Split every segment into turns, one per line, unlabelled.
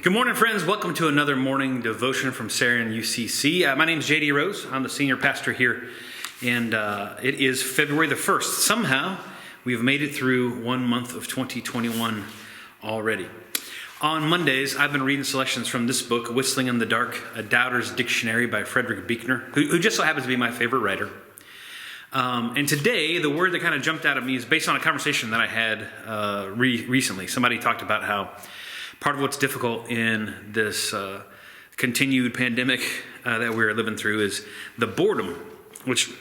Good morning, friends. Welcome to another morning devotion from Sarah and UCC. My name is JD Rose. I'm the senior pastor here, and it is February the 1st. Somehow, we've made it through 1 month of 2021 already. On Mondays, I've been reading selections from this book, Whistling in the Dark, A Doubter's Dictionary by Frederick Buechner, who just so happens to be my favorite writer. And today, the word that kind of jumped out at me is based on a conversation that I had recently. Somebody talked about how part of what's difficult in this continued pandemic that we're living through is the boredom, which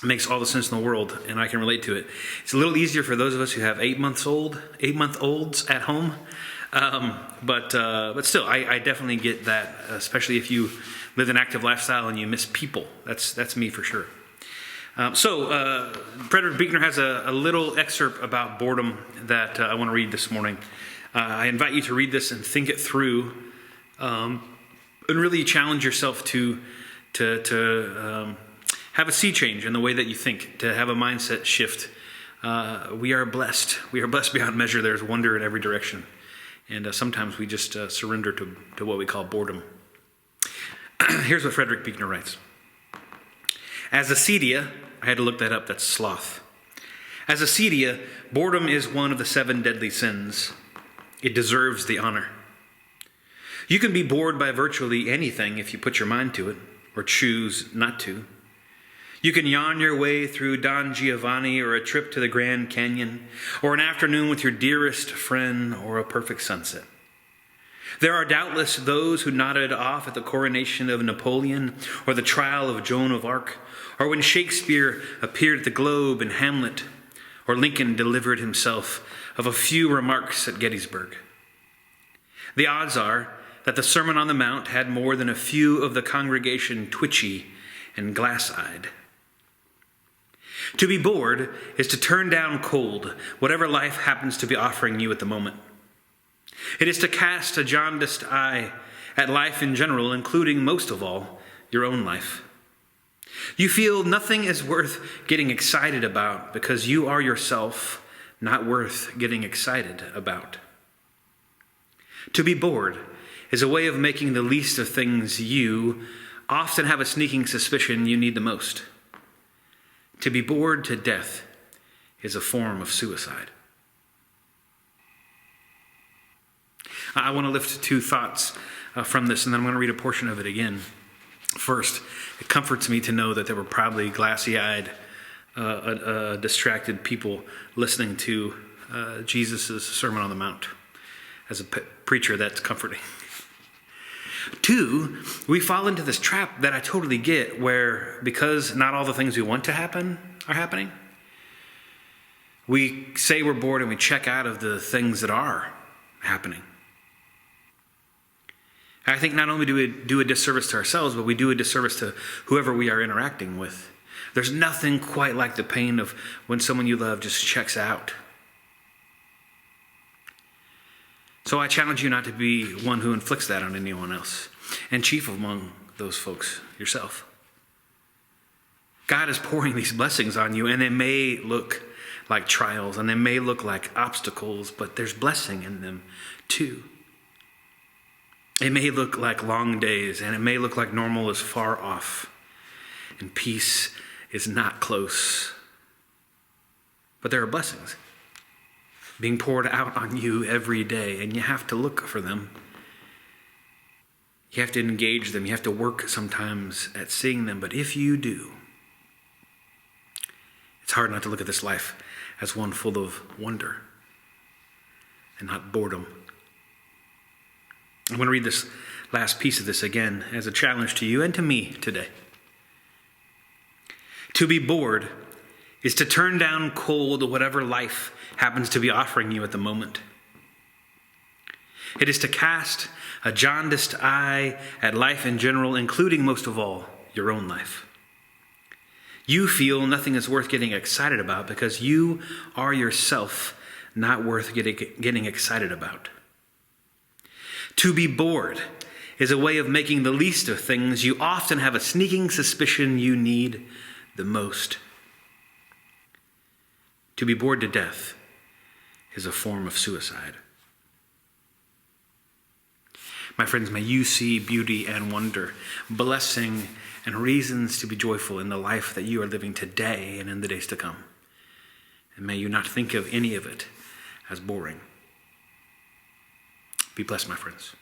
makes all the sense in the world, and I can relate to it. It's a little easier for those of us who have 8-month-olds at home, but still, I definitely get that, especially if you live an active lifestyle and you miss people. That's me for sure. So Frederick Buechner has a little excerpt about boredom that I want to read this morning. I invite you to read this and think it through, and really challenge yourself to have a sea change in the way that you think, to have a mindset shift. We are blessed. We are blessed beyond measure. There's wonder in every direction. And sometimes we just surrender to what we call boredom. Here's what Frederick Buechner writes. As acedia, I had to look that up, that's sloth. As acedia, boredom is one of the 7 deadly sins. It deserves the honor. You can be bored by virtually anything if you put your mind to it, or choose not to. You can yawn your way through Don Giovanni, or a trip to the Grand Canyon, or an afternoon with your dearest friend, or a perfect sunset. There are doubtless those who nodded off at the coronation of Napoleon, or the trial of Joan of Arc, or when Shakespeare appeared at the Globe in Hamlet, or Lincoln delivered himself of a few remarks at Gettysburg. The odds are that the Sermon on the Mount had more than a few of the congregation twitchy and glass-eyed. To be bored is to turn down cold whatever life happens to be offering you at the moment. It is to cast a jaundiced eye at life in general, including, most of all, your own life. You feel nothing is worth getting excited about because you are yourself not worth getting excited about. To be bored is a way of making the least of things you often have a sneaking suspicion you need the most. To be bored to death is a form of suicide. I want to lift 2 thoughts from this, and then I'm going to read a portion of it again. First, it comforts me to know that there were probably glassy-eyed, distracted people listening to Jesus' Sermon on the Mount. As a preacher, that's comforting. 2, we fall into this trap that I totally get, where because not all the things we want to happen are happening, we say we're bored and we check out of the things that are happening. I think not only do we do a disservice to ourselves, but we do a disservice to whoever we are interacting with. There's nothing quite like the pain of when someone you love just checks out. So I challenge you not to be one who inflicts that on anyone else, and chief among those folks, yourself. God is pouring these blessings on you, and they may look like trials, and they may look like obstacles, but there's blessing in them too. It may look like long days, and it may look like normal is far off, and peace is not close. But there are blessings being poured out on you every day, and you have to look for them. You have to engage them. You have to work sometimes at seeing them. But if you do, it's hard not to look at this life as one full of wonder and not boredom. I'm going to read this last piece of this again as a challenge to you and to me today. To be bored is to turn down cold whatever life happens to be offering you at the moment. It is to cast a jaundiced eye at life in general, including most of all, your own life. You feel nothing is worth getting excited about because you are yourself not worth getting excited about. To be bored is a way of making the least of things you often have a sneaking suspicion you need the most. To be bored to death is a form of suicide. My friends, may you see beauty and wonder, blessing and reasons to be joyful in the life that you are living today and in the days to come. And may you not think of any of it as boring. Be blessed, my friends.